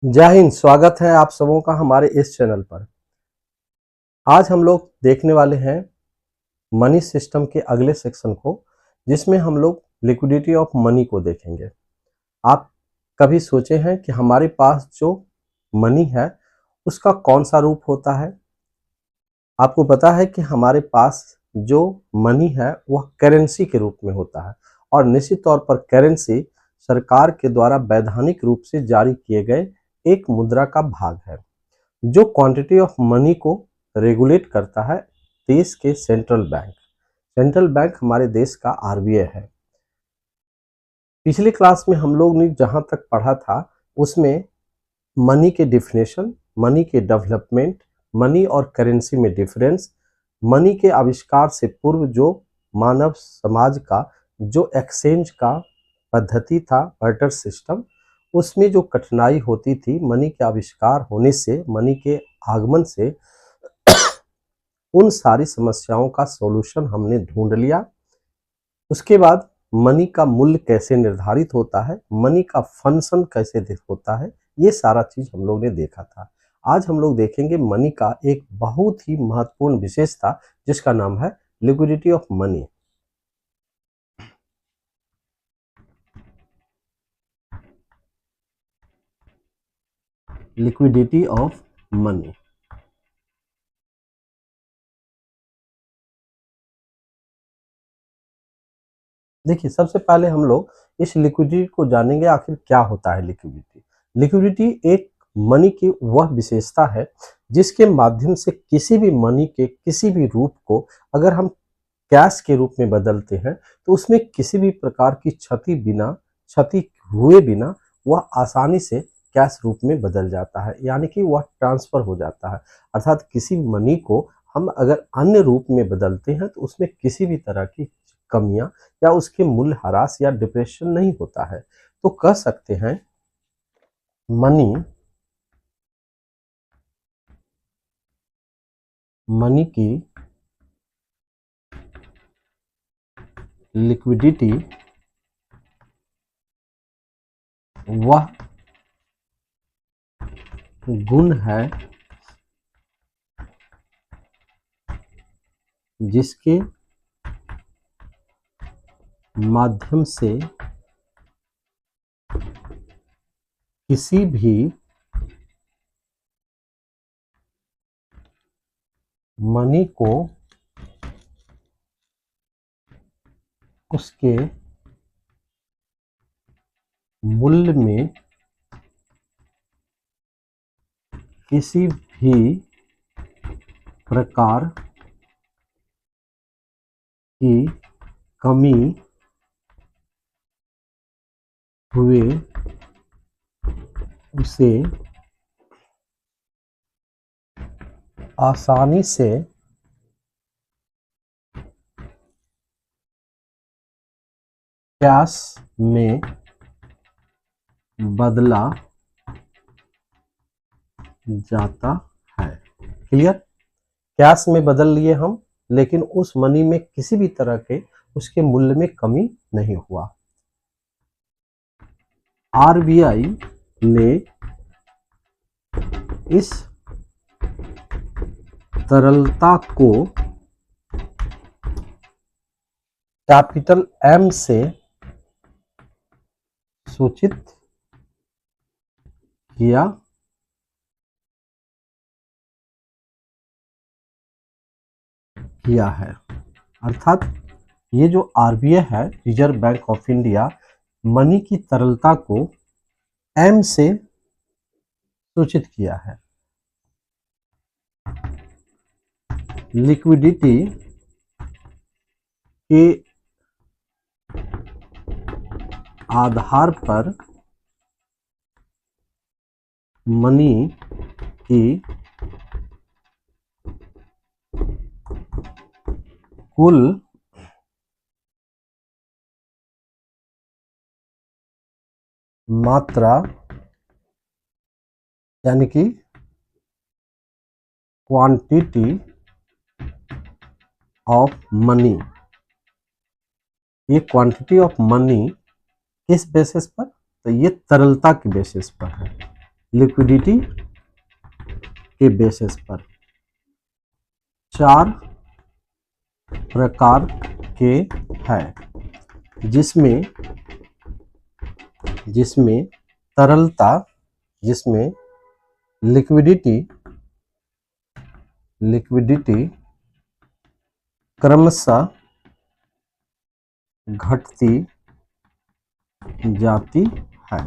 जय हिंद। स्वागत है आप सबों का हमारे इस चैनल पर। आज हम लोग देखने वाले हैं मनी सिस्टम के अगले सेक्शन को, जिसमें हम लोग लिक्विडिटी ऑफ मनी को देखेंगे। आप कभी सोचे हैं कि हमारे पास जो मनी है उसका कौन सा रूप होता है? आपको पता है कि हमारे पास जो मनी है वह करेंसी के रूप में होता है, और निश्चित तौर पर करेंसी सरकार के द्वारा वैधानिक रूप से जारी किए गए एक मुद्रा का भाग है, जो क्वांटिटी ऑफ मनी को रेगुलेट करता है देश के सेंट्रल बैंक। सेंट्रल बैंक हमारे देश का आरबीआई है। पिछले क्लास में हम लोग ने जहां तक पढ़ा था उसमें मनी के डिफिनेशन, मनी के डेवलपमेंट, मनी और करेंसी में डिफरेंस, मनी के आविष्कार से पूर्व जो मानव समाज का जो एक्सचेंज का पद्धति था, बार्टर सिस्टम, उसमें जो कठिनाई होती थी मनी के आविष्कार होने से, मनी के आगमन से, उन सारी समस्याओं का सॉल्यूशन हमने ढूंढ लिया। उसके बाद मनी का मूल्य कैसे निर्धारित होता है, मनी का फंक्शन कैसे होता है, ये सारा चीज हम लोग ने देखा था। आज हम लोग देखेंगे मनी का एक बहुत ही महत्वपूर्ण विशेषता, जिसका नाम है liquidity of money. Liquidity of money. देखिए, सबसे पहले हम लोग इस लिक्विडिटी को जानेंगे, आखिर क्या होता है लिक्विडिटी। लिक्विडिटी एक मनी की वह विशेषता है जिसके माध्यम से किसी भी मनी के किसी भी रूप को अगर हम कैश के रूप में बदलते हैं तो उसमें किसी भी प्रकार की क्षति हुए बिना वह आसानी से कैश रूप में बदल जाता है, यानी कि वह ट्रांसफर हो जाता है। अर्थात किसी मनी को हम अगर अन्य रूप में बदलते हैं तो उसमें किसी भी तरह की कमियां या उसके मूल्य ह्रास या डिप्रेशन नहीं होता है। तो कह सकते हैं मनी की लिक्विडिटी वह गुण है जिसके माध्यम से किसी भी मनी को उसके मूल्य में किसी भी प्रकार की कमी हुए उसे आसानी से कैश में बदला जाता है। क्लियर? कैश में बदल लिए हम, लेकिन उस मनी में किसी भी तरह के उसके मूल्य में कमी नहीं हुआ। आरबीआई ने इस तरलता को कैपिटल एम से सूचित किया है। अर्थात ये जो आरबीआई है, reserve bank of India, money की तरलता को एम से सूचित किया है। लिक्विडिटी के आधार पर मनी की कुल मात्रा, यानी कि क्वांटिटी ऑफ मनी, ये क्वांटिटी ऑफ मनी किस बेसिस पर? तो ये तरलता के बेसिस पर है। लिक्विडिटी के बेसिस पर 4 प्रकार के हैं, जिसमें तरलता, जिसमें लिक्विडिटी क्रमशः घटती जाती है,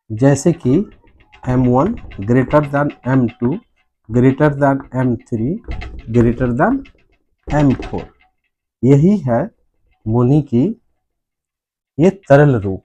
जैसे कि M1 greater than M2 greater than M3 greater than M4। यही है मनी की ये तरल रूप,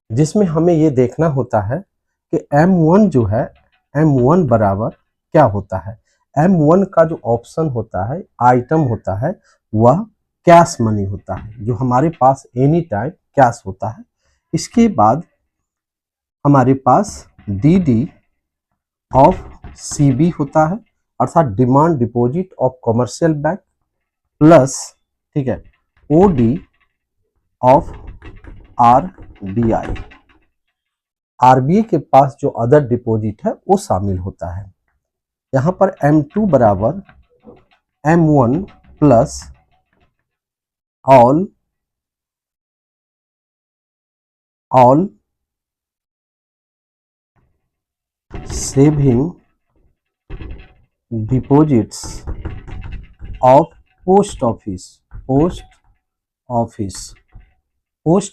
जिसमें हमें ये देखना होता है कि M1 जो है, M1 बराबर क्या होता है। M1 का जो ऑप्शन होता है, आइटम होता है, वह कैश मनी होता है, जो हमारे पास एनी टाइम कैश होता है। इसके बाद हमारे पास DD ऑफ CB होता है, अर्थात demand deposit of commercial bank, plus, ठीक है, OD ऑफ RBI। RBI के पास जो अदर डिपॉजिट है वो शामिल होता है। यहाँ पर M2 बराबर M1 plus all saving deposits of post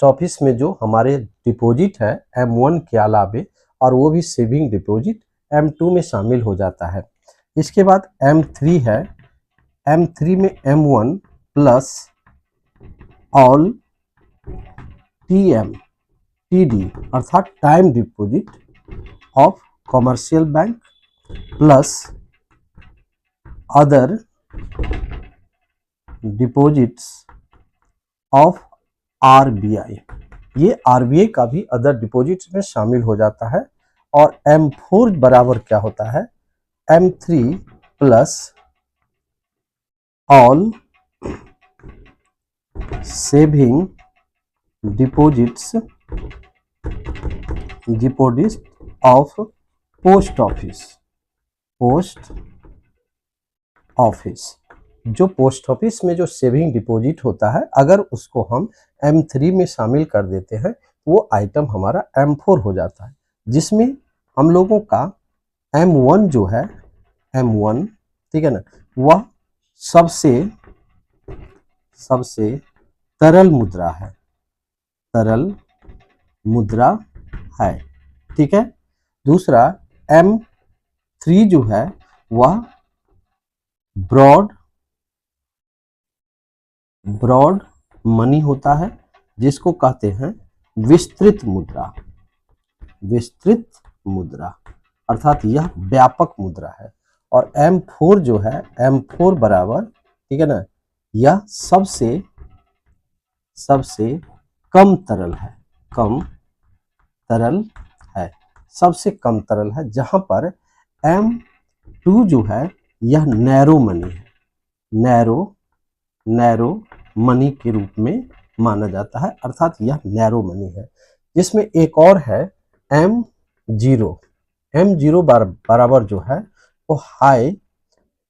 office में जो हमारे डिपॉजिट है M1 के अलावे, और वो भी सेविंग डिपॉजिट M2 में शामिल हो जाता है। इसके बाद M3 है, M3 में M1 प्लस ऑल TD अर्थात time deposit of commercial bank plus other deposits of RBI। ये RBI का भी अदर डिपॉजिट्स में शामिल हो जाता है। और M4 बराबर क्या होता है, M3 plus all saving deposits of post office. जो पोस्ट ऑफिस में जो सेविंग डिपॉजिट होता है, अगर उसको हम M3 में शामिल कर देते हैं, वो आइटम हमारा M4 हो जाता है, जिसमें हम लोगों का M1 जो है, M1, ठीक है ना, वह सबसे तरल मुद्रा है, ठीक है। दूसरा M3 जो है वह ब्रॉड मनी होता है, जिसको कहते हैं विस्तृत मुद्रा, अर्थात यह व्यापक मुद्रा है। और M4 जो है, M4 बराबर, ठीक है ना, यह सबसे कम तरल है, सबसे कम तरल है, जहां पर M2 जो है यह नैरो मनी है, नैरो मनी के रूप में माना जाता है, अर्थात यह नैरो मनी है। जिसमें एक और है M0 बराबर जो है वो हाई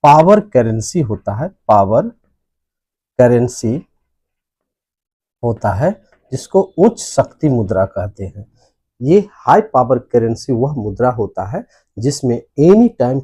पावर करेंसी होता है, जिसको उच्च शक्ति मुद्रा कहते हैं। ये हाई पावर करेंसी वह मुद्रा होता है जिसमें एनी टाइम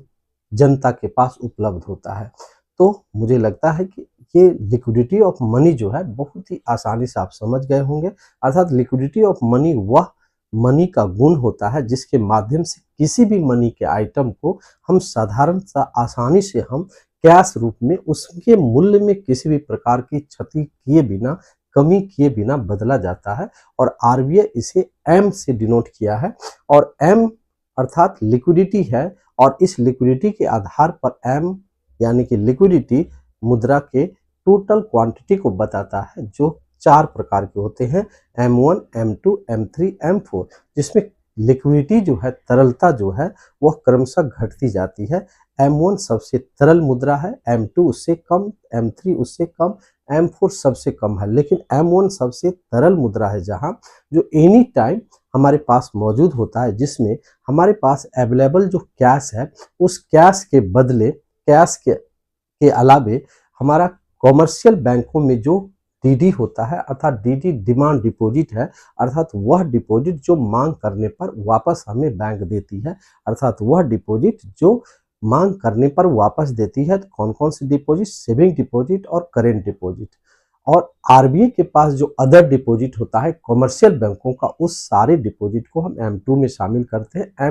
जनता के पास उपलब्ध होता है। तो मुझे लगता है कि ये लिक्विडिटी ऑफ मनी जो है बहुत ही आसानी से आप समझ गए होंगे। अर्थात लिक्विडिटी ऑफ मनी वह मनी का गुण होता है जिसके माध्यम से किसी भी मनी के आइटम को हम साधारण सा आसानी से हम कैश रूप में उसके मूल्य में किसी भी प्रकार की क्षति किए बिना, कमी किए बिना बदला जाता है। और RBI इसे M से डिनोट किया है, और M अर्थात लिक्विडिटी है, और इस लिक्विडिटी के आधार पर M यानी कि लिक्विडिटी मुद्रा के टोटल क्वांटिटी को बताता है, जो 4 प्रकार के होते हैं, M1, M2, M3, M4, जिसमें लिक्विडिटी जो है, तरलता जो है, वह क्रमशः घटती जाती है। M1 सबसे तरल मुद्रा है, M2 उससे कम, M3 उससे कम, M4 सबसे कम है, लेकिन M1 सबसे तरल मुद्रा है, जहां जो एनी टाइम हमारे पास मौजूद होता है, जिसमें हमारे पास अवेलेबल जो कैश है, उस कैश के बदले, कैश के अलावे हमारा कॉमर्शियल बैंकों में जो डीडी होता है, अर्थात डीडी डिमांड डिपॉजिट है, अर्थात वह डिपॉजिट जो मांग करने पर वापस हमें बैंक देती है, अर्थात वह डिपॉजिट जो मांग करने पर वापस देती है। तो कौन कौन सी डिपॉजिट? सेविंग डिपॉजिट और करेंट डिपॉजिट। और आरबीआई के पास जो अदर डिपॉजिट होता है कॉमर्शियल बैंकों का, उस सारे डिपॉजिट को हम M2 में शामिल करते हैं।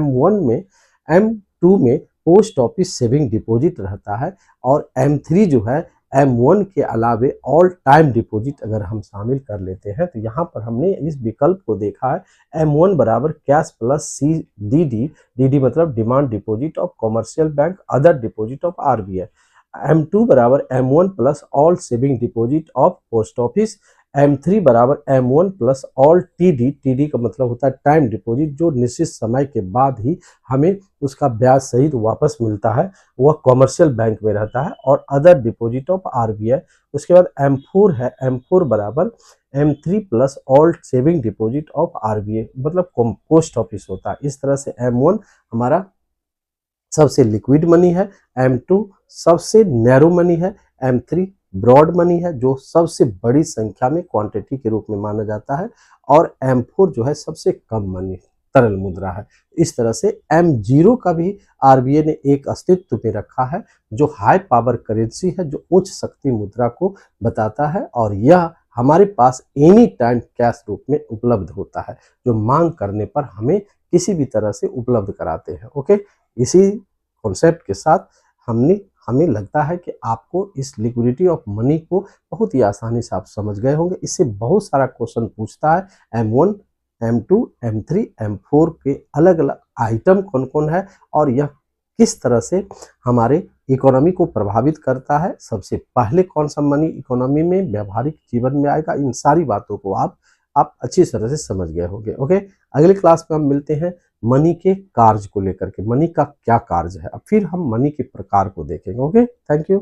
M2 में पोस्ट ऑफिस सेविंग डिपॉजिट रहता है, और M3 जो है M1 के अलावे ऑल टाइम डिपॉजिट अगर हम शामिल कर लेते हैं, तो यहाँ पर हमने इस विकल्प को देखा है, M1 बराबर कैश प्लस CDD, DD मतलब demand deposit of commercial bank, other deposit of RBI. M2 बराबर M1 plus all saving deposit of post office. M3 बराबर M1 प्लस ऑल TD का मतलब होता है टाइम डिपॉजिट, जो निश्चित समय के बाद ही हमें उसका ब्याज सहित वापस मिलता है, वह कॉमर्शियल बैंक में रहता है, और अदर डिपॉजिट ऑफ आरबीआई। उसके बाद M4 है, M4 बराबर M3 plus all saving deposit of RBI, मतलब पोस्ट ऑफिस होता है। इस तरह से M1 हमारा सबसे लिक्विड मनी है, M2 सबसे नैरो मनी है, M3 ब्रॉड मनी है, जो सबसे बड़ी संख्या में क्वांटिटी के रूप में माना जाता है, और M4 जो है सबसे कम मनी तरल मुद्रा है। इस तरह से M0 का भी आरबीआई ने एक अस्तित्व में रखा है, जो हाई पावर करेंसी है, जो उच्च शक्ति मुद्रा को बताता है, और यह हमारे पास एनी टाइम कैश रूप में उपलब्ध होता है, जो मांग करने पर हमें किसी भी तरह से उपलब्ध कराते हैं। ओके, इसी कॉन्सेप्ट के साथ हमें लगता है कि आपको इस लिक्विडिटी ऑफ मनी को बहुत ही आसानी से आप समझ गए होंगे। इससे बहुत सारा क्वेश्चन पूछता है, M1, M2, M3, M4 के अलग अलग आइटम कौन कौन है, और यह किस तरह से हमारे इकोनॉमी को प्रभावित करता है, सबसे पहले कौन सा मनी इकोनॉमी में व्यवहारिक जीवन में आएगा, इन सारी बातों को आप अच्छी तरह से समझ गए होंगे। ओके, अगले क्लास में हम मिलते हैं मनी के कार्य को लेकर के, मनी का क्या कार्य है, अब फिर हम मनी के प्रकार को देखेंगे। Okay, thank you.